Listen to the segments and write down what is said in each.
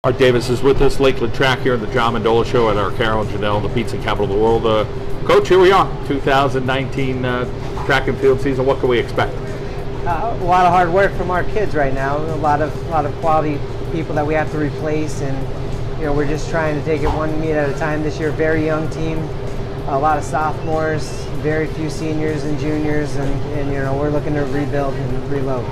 Art Davis is with us, Lakeland Track here in the John Mendola Show at Arcaro and Genell, the pizza capital of the world. Coach, here we are, 2019 track and field season. What can we expect? A lot of hard work from our kids right now. A lot of quality people that we have to replace, and we're just trying to take it one meet at a time this year. Very young team, a lot of sophomores, very few seniors and juniors, and we're looking to rebuild and reload.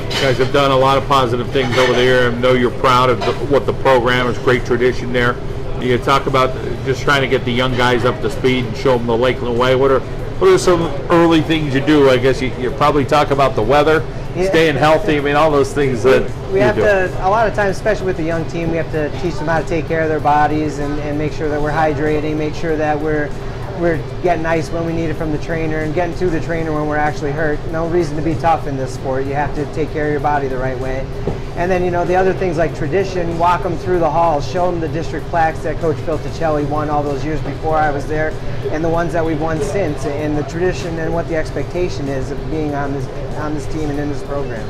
You guys have done a lot of positive things over there. I know you're proud of what the program is. Great tradition there. You talk about just trying to get the young guys up to speed and show them the Lakeland way. What are some early things you do? I guess you probably talk about the weather, staying healthy. I mean, all those things that we have to. A lot of times, especially with the young team, we have to teach them how to take care of their bodies and make sure that we're hydrating, make sure that we're getting ice when we need it from the trainer, and getting to the trainer when we're actually hurt. No reason to be tough in this sport. You have to take care of your body the right way. And then, the other things like tradition, walk them through the halls, show them the district plaques that Coach Phil Ticelli won all those years before I was there, and the ones that we've won since, and the tradition and what the expectation is of being on this team and in this program.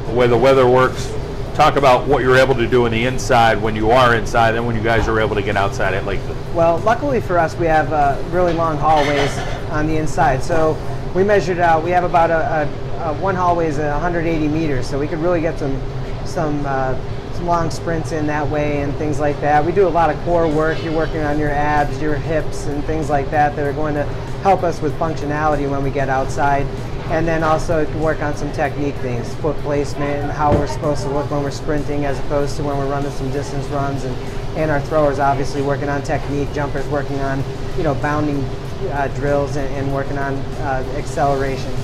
The way the weather works, talk about what you're able to do in the inside when you are inside, and when you guys are able to get outside at Lakeland. Well, luckily for us, we have really long hallways on the inside. So we measured out. We have about one hallway is 180 meters, so we could really get some long sprints in that way and things like that. We do a lot of core work. You're working on your abs, your hips, and things like that are going to help us with functionality when we get outside. And then also work on some technique things, foot placement, and how we're supposed to look when we're sprinting as opposed to when we're running some distance runs. And our throwers obviously working on technique, jumpers working on bounding drills and working on acceleration.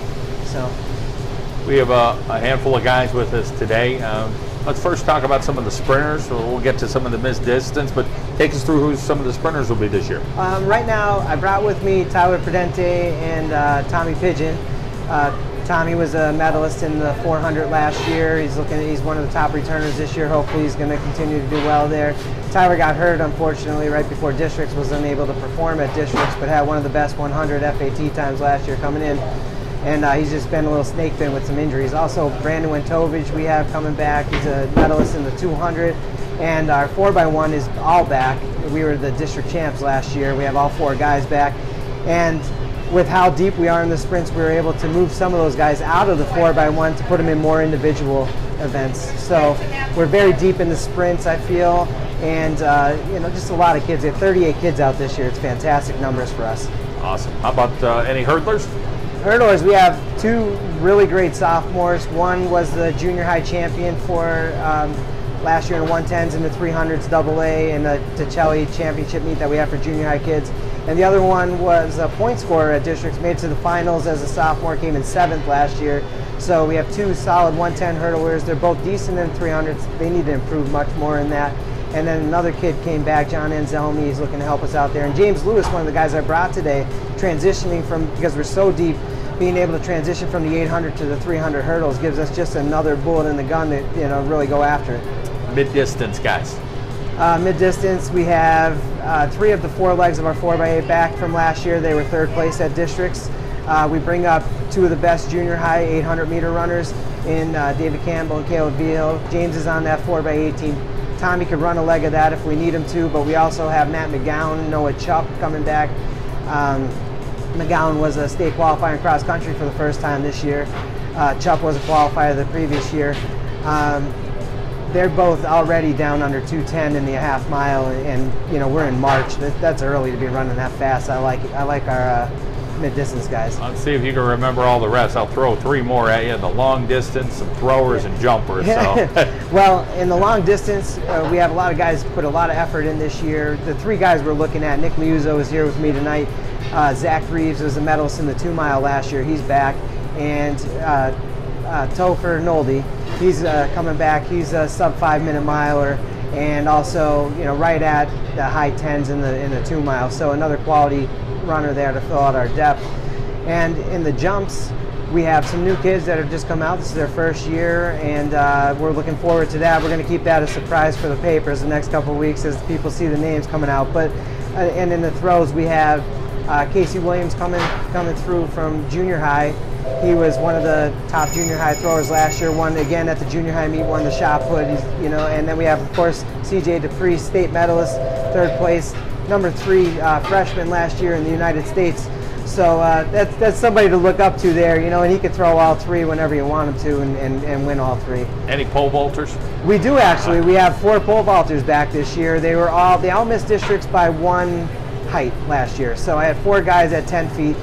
So we have a handful of guys with us today. Let's first talk about some of the sprinters. So we'll get to some of the missed distance, but take us through who some of the sprinters will be this year. Right now, I brought with me Tyler Prudente and Tommy Pigeon. Tommy was a medalist in the 400 last year. He's one of the top returners this year. Hopefully he's going to continue to do well there. Tyler got hurt, unfortunately, right before districts, was unable to perform at districts, but had one of the best 100 FAT times last year coming in. And he's just been a little snake bitten with some injuries. Also, Brandon Wentovich we have coming back. He's a medalist in the 200. And our 4x1 is all back. We were the district champs last year. We have all 4 guys back. And with how deep we are in the sprints, we were able to move some of those guys out of the 4x1 to put them in more individual events. So we're very deep in the sprints, I feel, and just a lot of kids. We have 38 kids out this year. It's fantastic numbers for us. Awesome. How about any hurdlers? Hurdlers, we have 2 really great sophomores. One was the junior high champion for last year in the 110s and the 300s AA and the Ticelli championship meet that we have for junior high kids. And the other one was a point scorer at districts, made it to the finals as a sophomore, came in 7th last year. So we have 2 solid 110 hurdlers. They're both decent in 300s. They need to improve much more in that. And then another kid came back, John Anselmi, he's looking to help us out there. And James Lewis, one of the guys I brought today, transitioning from, because we're so deep, being able to transition from the 800 to the 300 hurdles gives us just another bullet in the gun to really go after it. Mid-distance guys. Mid-distance, we have 3 of the 4 legs of our 4x8 back from last year. They were 3rd place at districts. We bring up 2 of the best junior high 800-meter runners in David Campbell and Caleb Beal. James is on that 4x8 team. Tommy could run a leg of that if we need him to, but we also have Matt McGowan, Noah Chupp coming back. McGowan was a state qualifier in cross country for the first time this year. Chupp was a qualifier the previous year. They're both already down under 210 in the half mile, and we're in March. That's early to be running that fast. I like our mid-distance guys. Let's see if you can remember all the rest. I'll throw 3 more at you: the long distance, some throwers, and jumpers. So. Well, in the long distance, we have a lot of guys put a lot of effort in this year. The 3 guys we're looking at: Nick Liuzzo is here with me tonight. Zach Reeves was a medalist in the 2 mile last year. He's back, and Topher Nolde. He's coming back. He's a sub 5-minute miler, and also right at the high 10s in the 2 mile. So another quality runner there to fill out our depth. And in the jumps, we have some new kids that have just come out. This is their first year, and we're looking forward to that. We're going to keep that a surprise for the papers the next couple of weeks as people see the names coming out. But and in the throws, we have Casey Williams coming through from junior high, He was one of the top junior high throwers last year. Won again at the junior high meet. Won the shot put. And then we have, of course, C.J. Dupree, state medalist, third place, number 3 freshman last year in the United States. So that's somebody to look up to there, and he could throw all 3 whenever you want him to and win all 3. Any pole vaulters? We do actually. We have 4 pole vaulters back this year. They all missed districts by 1 height last year. So I had 4 guys at 10 feet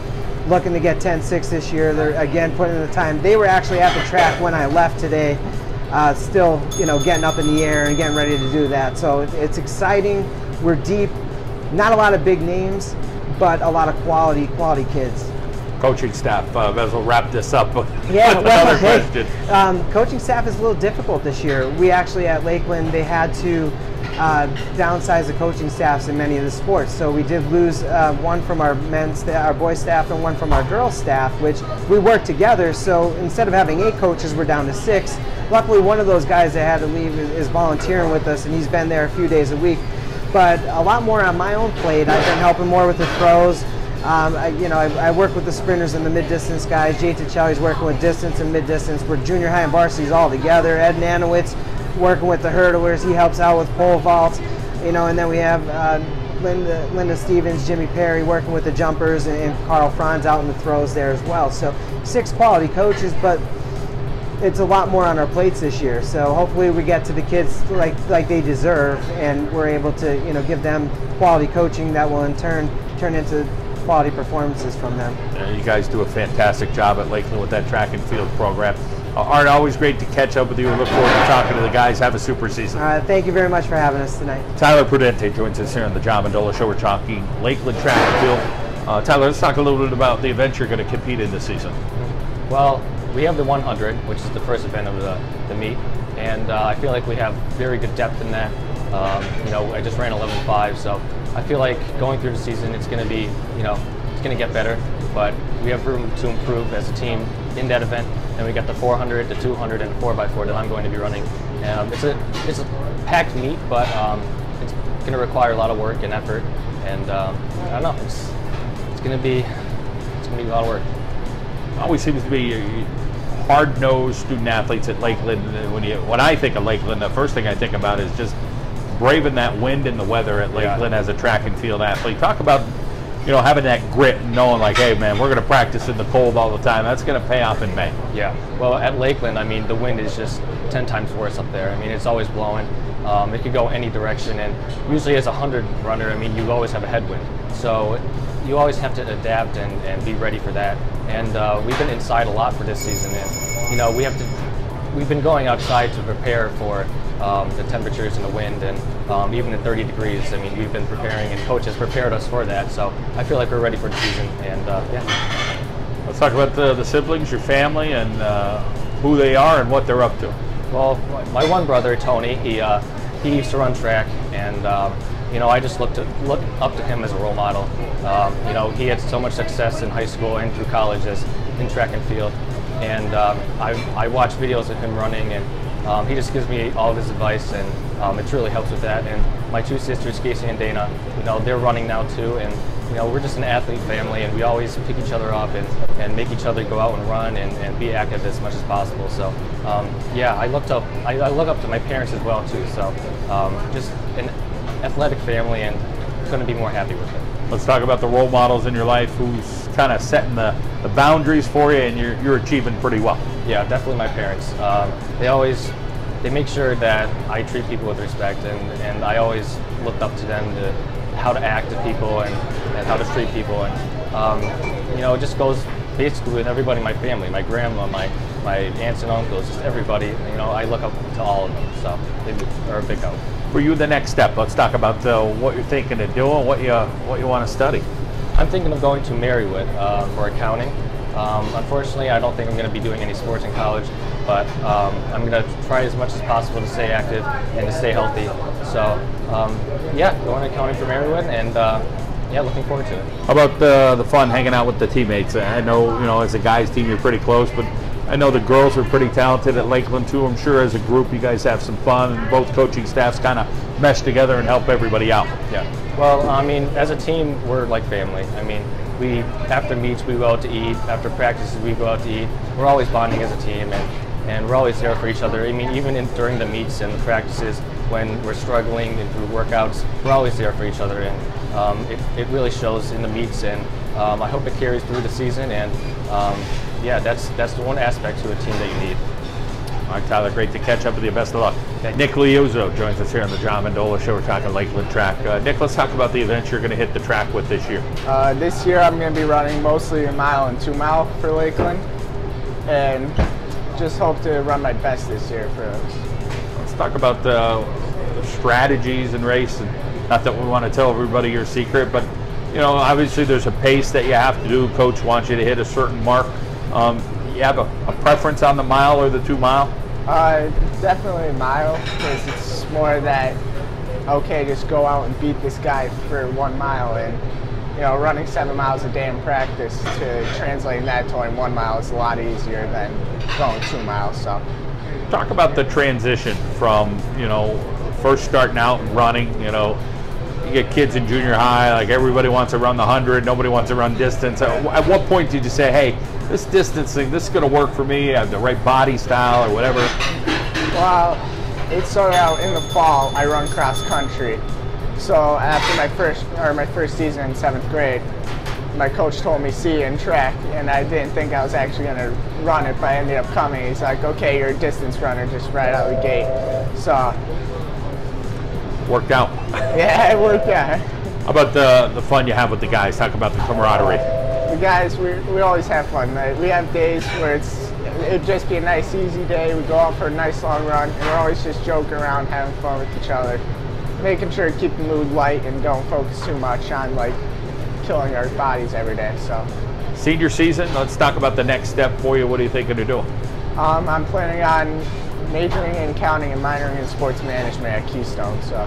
looking to get 10.6 this year. They're again putting in the time. They were actually at the track when I left today, still getting up in the air and getting ready to do that. So it's exciting. We're deep. Not a lot of big names, but a lot of quality kids. Coaching staff, as we'll wrap this up with another question. Coaching staff is a little difficult this year. We actually at Lakeland, they had to downsize the coaching staffs in many of the sports. So we did lose one from our our boys staff and one from our girls staff, which we worked together. So instead of having 8 coaches, we're down to 6. Luckily, one of those guys that had to leave is volunteering with us, and he's been there a few days a week. But a lot more on my own plate. I've been helping more with the throws. I work with the sprinters and the mid-distance guys. Jay Tichelli's working with distance and mid-distance. We're junior high and varsities all together. Ed Nanowitz working with the hurdlers. He helps out with pole vaults. And then we have Linda Stevens, Jimmy Perry working with the jumpers, and Carl Franz out in the throws there as well. So 6 quality coaches, but it's a lot more on our plates this year. So hopefully we get to the kids like they deserve, and we're able to give them quality coaching that will in turn turn into quality performances from them. You guys do a fantastic job at Lakeland with that track and field program. Art, always great to catch up with you. Look forward to talking to the guys. Have a super season. Thank you very much for having us tonight. Tyler Prudente joins us here on the John Mendola Show. We're talking Lakeland track and field. Tyler, let's talk a little bit about the event you're going to compete in this season. Well, we have the 100, which is the first event of the meet, and I feel like we have very good depth in that. I just ran 11.5, so I feel like going through the season, it's going to be, it's going to get better, but we have room to improve as a team in that event. And we got the 400, the 200, and the 4x4 that I'm going to be running. It's a packed meet, but it's going to require a lot of work and effort. And I don't know, it's going to be a lot of work. Always seems to be hard-nosed student athletes at Lakeland. When I think of Lakeland, the first thing I think about is just braving that wind and the weather at Lakeland as a track and field athlete. Talk about having that grit and knowing like, hey man, we're going to practice in the cold all the time. That's going to pay off in May. Yeah. Well, at Lakeland, the wind is just 10 times worse up there. It's always blowing. It could go any direction, and usually as a 100 runner, you always have a headwind. So you always have to adapt and be ready for that. And we've been inside a lot for this season, and we've been going outside to prepare for the temperatures and the wind, and even at 30 degrees, we've been preparing, and coach has prepared us for that. So I feel like we're ready for the season, and yeah. Let's talk about the siblings, your family, and who they are and what they're up to. Well, my one brother, Tony, he used to run track, and I just look up to him as a role model. He had so much success in high school and through college in track and field, and I watch videos of him running, and he just gives me all of his advice, and it truly helps with that. And my 2 sisters, Casey and Dana, they're running now too, and we're just an athlete family, and we always pick each other up and make each other go out and run and be active as much as possible. So I look up to my parents as well too. So just an athletic family, and couldn't be more happy with it. Let's talk about the role models in your life, who's kind of setting the boundaries for you, and you're achieving pretty well. Yeah, definitely my parents. They make sure that I treat people with respect, and I always looked up to them to how to act to people and how to treat people, and it just goes basically with everybody in my family, my grandma, my aunts and uncles, just everybody. I look up to all of them, so they are a big help. For you, the next step, let's talk about what you're thinking of doing, what you want to study. I'm thinking of going to Marywood for accounting. Unfortunately, I don't think I'm going to be doing any sports in college, but I'm going to try as much as possible to stay active and to stay healthy. So, going to accounting for Marywood, and looking forward to it. How about the fun hanging out with the teammates? I know, as a guys team, you're pretty close, but I know the girls are pretty talented at Lakeland too. I'm sure as a group you guys have some fun, and both coaching staffs kind of mesh together and help everybody out. Yeah. Well, as a team, we're like family. after meets we go out to eat, after practices we go out to eat. We're always bonding as a team, and we're always there for each other. I mean, even during the meets and the practices, when we're struggling and through workouts, we're always there for each other, and it really shows in the meets, and I hope it carries through the season, and yeah, that's the one aspect to a team that you need. All right, Tyler, great to catch up with you. Best of luck. Nick Liuzzo joins us here on the John Mendola Show. We're talking Lakeland track. Nick, let's talk about the events you're going to hit the track with this year. This year I'm going to be running mostly a mile and 2 mile for Lakeland, and just hope to run my best this year for those. Let's talk about the strategies and race, and not that we want to tell everybody your secret, but you know, obviously there's a pace that you have to do. Coach wants you to hit a certain mark. You have a preference on the mile or the 2 mile? Definitely a mile, because it's more that, okay, just go out and beat this guy for 1 mile, and you know, running 7 miles a day in practice, to translate that to only 1 mile is a lot easier than going 2 miles. So, talk about the transition from, you know, first starting out and running. You know, you get kids in junior high, like everybody wants to run the 100, nobody wants to run distance. At what point did you say, hey, this distance thing, this is going to work for me, I have the right body style or whatever? Well, it started out in the fall. I run cross country. So after my first season in 7th grade, my coach told me see you in track, and I didn't think I was actually going to run it, but I ended up coming. He's like, okay, you're a distance runner just right out of the gate. So worked out. Yeah, it worked out. How about the fun you have with the guys? Talk about the camaraderie. The guys, we always have fun. We have days where it'd just be a nice, easy day. We go out for a nice long run, and we're always just joking around, having fun with each other, making sure to keep the mood light and don't focus too much on like killing our bodies every day. So, senior season, let's talk about the next step for you. What are you thinking of doing? I'm planning on majoring in accounting and minoring in sports management at Keystone. So,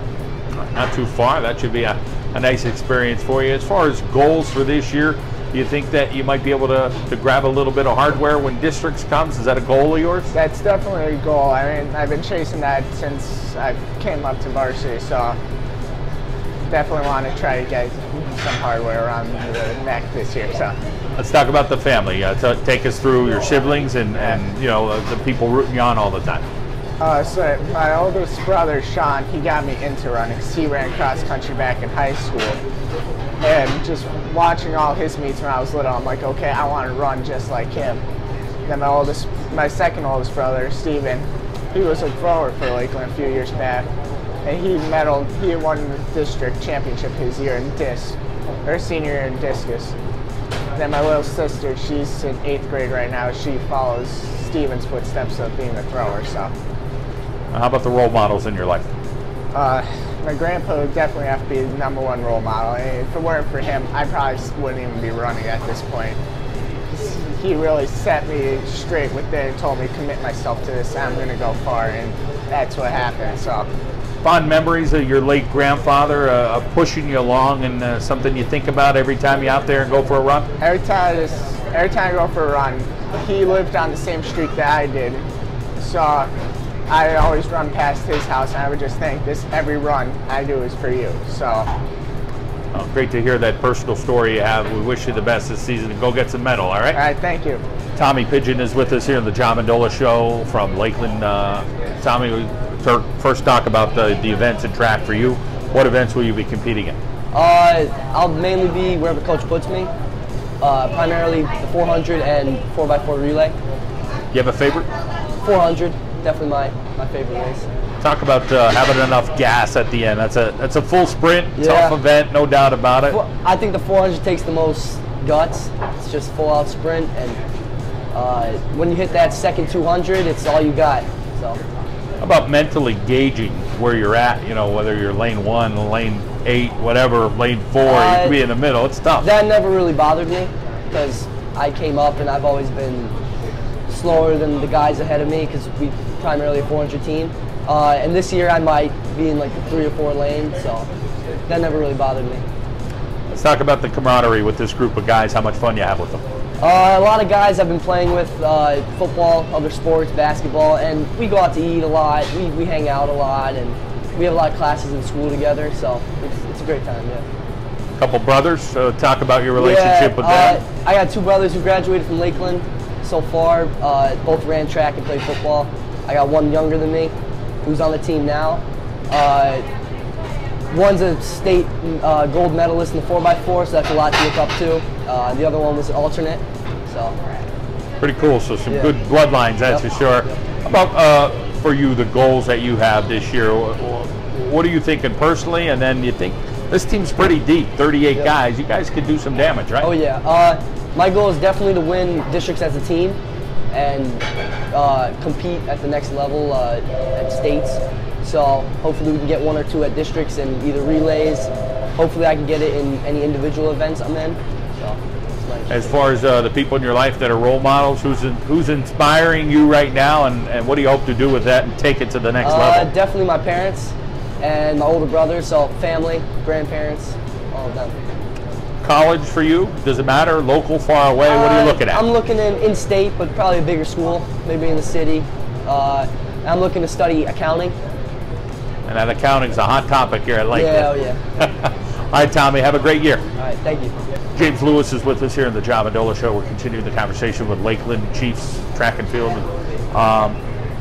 not too far. That should be a nice experience for you. As far as goals for this year, do you think that you might be able to grab a little bit of hardware when districts comes? Is that a goal of yours? That's definitely a goal. I mean, I've been chasing that since I came up to varsity, so definitely want to try to get some hardware around the neck this year. So let's talk about the family. Take us through your siblings and you know, the people rooting you on all the time. So my oldest brother, Sean, he got me into running. He ran cross country back in high school. And just watching all his meets when I was little, I'm like, okay, I want to run just like him. Then my second oldest brother, Steven, he was a thrower for Lakeland a few years back. And he won the district championship his year in senior year in discus. Then my little sister, she's in 8th grade right now. She follows Steven's footsteps of being a thrower. So, how about the role models in your life? My grandpa would definitely have to be the #1 role model. If it weren't for him, I probably wouldn't even be running at this point. He really set me straight with it and told me, commit myself to this, I'm going to go far, and that's what happened. So, fond memories of your late grandfather pushing you along, and something you think about every time you're out there and go for a run? Every time I go for a run, he lived on the same street that I did, so I always run past his house, and I would just think, every run I do is for you. So, great to hear that personal story you have. We wish you the best this season, and go get some medal, all right? All right, thank you. Tommy Pigeon is with us here on the John Mendola Show from Lakeland. Tommy, first talk about the events and track for you. What events will you be competing in? I'll mainly be wherever coach puts me, primarily the 400 and 4x4 relay. You have a favorite? 400. Definitely my favorite race. Talk about having enough gas at the end. That's a full sprint, yeah. Tough event, no doubt about it. I think the 400 takes the most guts. It's just full out sprint, and when you hit that second 200, it's all you got. So, how about mentally gauging where you're at? You know, whether you're lane 1, lane 8, whatever, lane 4, you could be in the middle. It's tough. That never really bothered me because I came up and I've always been slower than the guys ahead of me because we primarily a 400 team. And this year I might be in like the 3 or 4 lane, so that never really bothered me. Let's talk about the camaraderie with this group of guys, how much fun you have with them. A lot of guys I've been playing with, football, other sports, basketball, and we go out to eat a lot, we hang out a lot, and we have a lot of classes in school together, so it's a great time, yeah. Couple brothers. So talk about your relationship with them. I got 2 brothers who graduated from Lakeland so far. Both ran track and played football. I got one younger than me who's on the team now. One's a state gold medalist in the 4x4, so that's a lot to look up to. The other one was an alternate. So pretty cool. So some good bloodlines, that's for sure. How about for you, the goals that you have this year? What are you thinking personally? And then you think this team's pretty deep, 38 guys. You guys could do some damage, right? Oh yeah. My goal is definitely to win districts as a team and compete at the next level at states. So hopefully we can get 1 or 2 at districts and either relays. Hopefully I can get it in any individual events I'm in. So it's nice. As far as the people in your life that are role models, who's inspiring you right now, and what do you hope to do with that and take it to the next level? Definitely my parents and my older brother, so family, grandparents, all of them. College for you? Does it matter? Local, far away? What are you looking at? I'm looking in state, but probably a bigger school, maybe in the city. I'm looking to study accounting. And that accounting's a hot topic here at Lakeland. Yeah. All right, Tommy, have a great year. All right, thank you. James Lewis is with us here in the Mendola Show. We're continuing the conversation with Lakeland Chiefs track and field.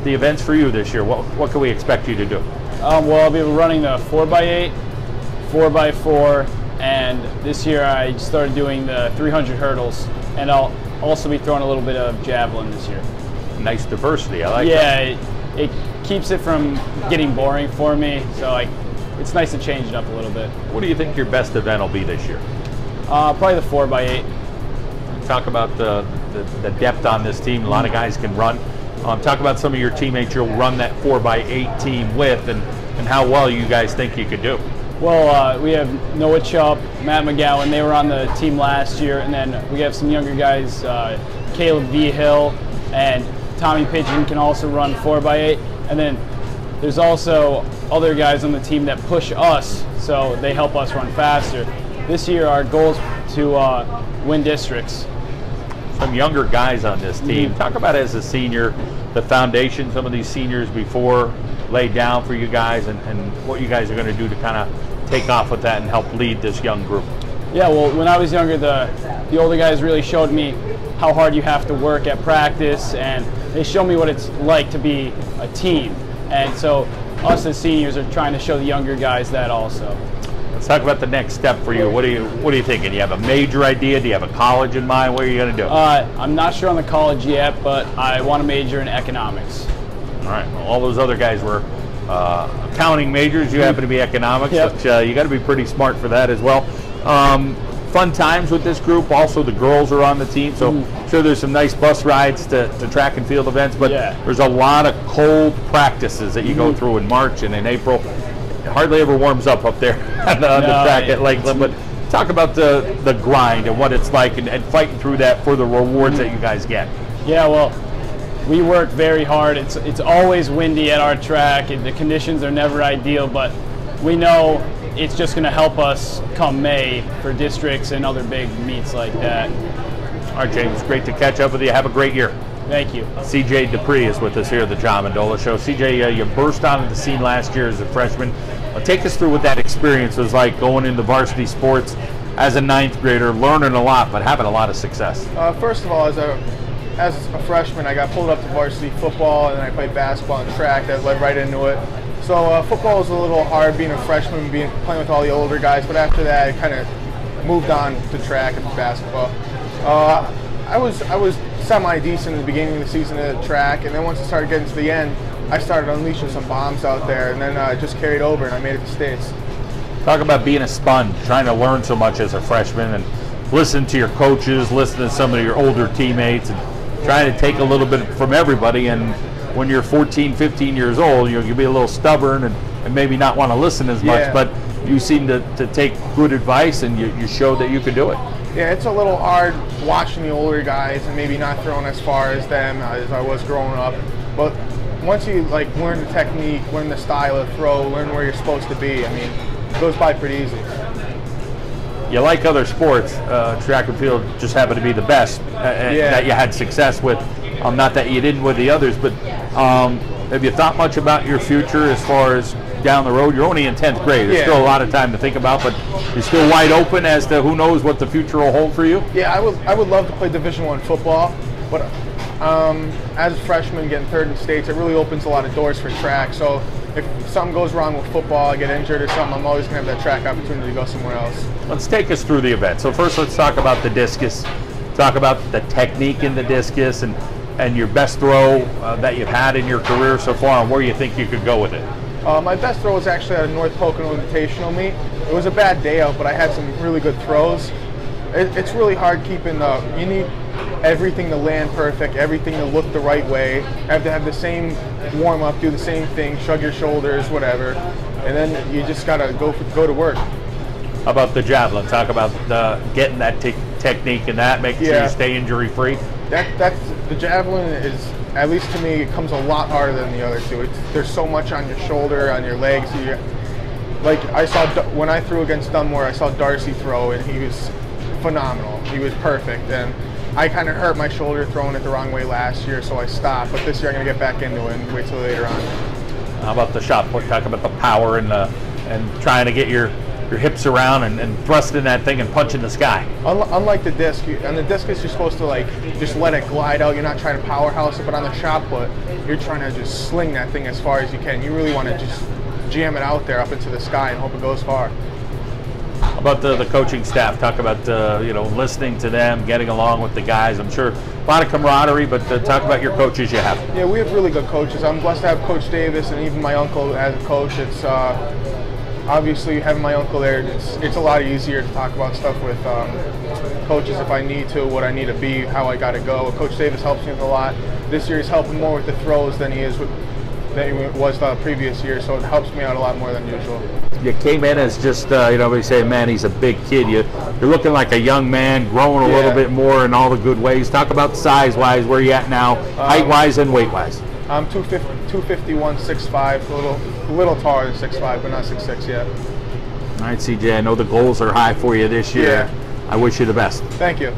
The events for you this year, what can we expect you to do? Well, I'll be running the 4x8, 4x4, and this year I started doing the 300 hurdles, and I'll also be throwing a little bit of javelin this year. Nice diversity, I like that. Yeah, it keeps it from getting boring for me, so it's nice to change it up a little bit. What do you think your best event will be this year? Probably the 4x8. Talk about the depth on this team. A lot of guys can run. Talk about some of your teammates you'll run that 4x8 team with, and how well you guys think you could do. Well, we have Noah Chubb, Matt McGowan. They were on the team last year, and then we have some younger guys, Caleb V. Hill and Tommy Pigeon can also run 4x8. And then there's also other guys on the team that push us, so they help us run faster. This year our goal is to win districts. Some younger guys on this team. Talk about as a senior, the foundation some of these seniors before laid down for you guys, and what you guys are going to do to kind of take off with that and help lead this young group. Yeah, well, when I was younger, the older guys really showed me how hard you have to work at practice, and they showed me what it's like to be a team. And so us as seniors are trying to show the younger guys that also. Let's talk about the next step for you. What are you thinking? Do you have a major idea? Do you have a college in mind? What are you going to do? I'm not sure on the college yet, but I want to major in economics. All right. Well, all those other guys were accounting majors. You happen to be economics, but you got to be pretty smart for that as well. Fun times with this group. Also, the girls are on the team, so I'm sure there's some nice bus rides to track and field events, but there's a lot of cold practices that you go through in March and in April. It hardly ever warms up there on the track at Lakeland, but talk about the grind and what it's like and fighting through that for the rewards that you guys get. Yeah, well, we work very hard. It's always windy at our track, and the conditions are never ideal, but we know it's just going to help us come May for districts and other big meets like that. All right, James, great to catch up with you. Have a great year. Thank you. CJ Dupree is with us here at the Mendola Show. CJ, you burst onto the scene last year as a freshman. Take us through what that experience was like going into varsity sports as a 9th grader, learning a lot, but having a lot of success. First of all, as a freshman, I got pulled up to varsity football, and then I played basketball and track. That led right into it. So football was a little hard being a freshman, playing with all the older guys, but after that, I kind of moved on to track and basketball. I was semi-decent in the beginning of the season at track, and then once it started getting to the end, I started unleashing some bombs out there, and then it just carried over, and I made it to states. Talk about being a sponge, trying to learn so much as a freshman, and listen to your coaches, listen to some of your older teammates, and trying to take a little bit from everybody. And when you're 14, 15 years old, you'll be a little stubborn and maybe not want to listen as much, but you seem to take good advice, and you showed that you could do it. Yeah, it's a little hard watching the older guys and maybe not throwing as far as them as I was growing up. But once you learn the technique, learn the style of throw, learn where you're supposed to be, I mean, it goes by pretty easy. You like other sports, track and field just happened to be the best that you had success with. Not that you didn't with the others, but have you thought much about your future as far as down the road? You're only in 10th grade. There's Yeah. still a lot of time to think about, but you're still wide open as to who knows what the future will hold for you? Yeah, I would love to play Division I football, but as a freshman getting third in states, it really opens a lot of doors for track. So if something goes wrong with football, I get injured or something, I'm always going to have that track opportunity to go somewhere else. Let's take us through the event. So first let's talk about the discus, talk about the technique in the discus and your best throw that you've had in your career so far and where you think you could go with it. My best throw was actually at a North Pocono Invitational meet. It was a bad day out, but I had some really good throws. It's really hard keeping you need everything to land perfect, everything to look the right way. You have to have the same warm up, do the same thing, shrug your shoulders, whatever, and then you just gotta go to work. How about the javelin? Talk about getting that technique and that, making sure you stay injury free. That's the javelin is, at least to me, it comes a lot harder than the other two. There's so much on your shoulder, on your legs. Like I saw when I threw against Dunmore, I saw Darcy throw, and he was phenomenal. He was perfect, and I kind of hurt my shoulder throwing it the wrong way last year, so I stopped. But this year I'm going to get back into it and wait till later on. How about the shot put? Talk about the power and trying to get your hips around and thrusting that thing and punching the sky. Unlike the disc, on the discus you're supposed to like just let it glide out. You're not trying to powerhouse it, but on the shot put, you're trying to just sling that thing as far as you can. You really want to just jam it out there up into the sky and hope it goes far. How about the coaching staff? Talk about listening to them, getting along with the guys. I'm sure a lot of camaraderie, but talk about your coaches you have. Yeah, we have really good coaches. I'm blessed to have Coach Davis and even my uncle as a coach. It's obviously having my uncle there. It's a lot easier to talk about stuff with coaches if I need to, what I need to be, how I got to go. Coach Davis helps me with a lot. This year he's helping more with the throws than he was the previous year, so it helps me out a lot more than usual. You came in as just, we say, man, he's a big kid. You're looking like a young man, growing a little bit more in all the good ways. Talk about size-wise, where you at now, height-wise and weight-wise. I'm 251, 6'5", a little taller than 6'5", but not 6'6" yet. All right, CJ, I know the goals are high for you this year. Yeah. I wish you the best. Thank you.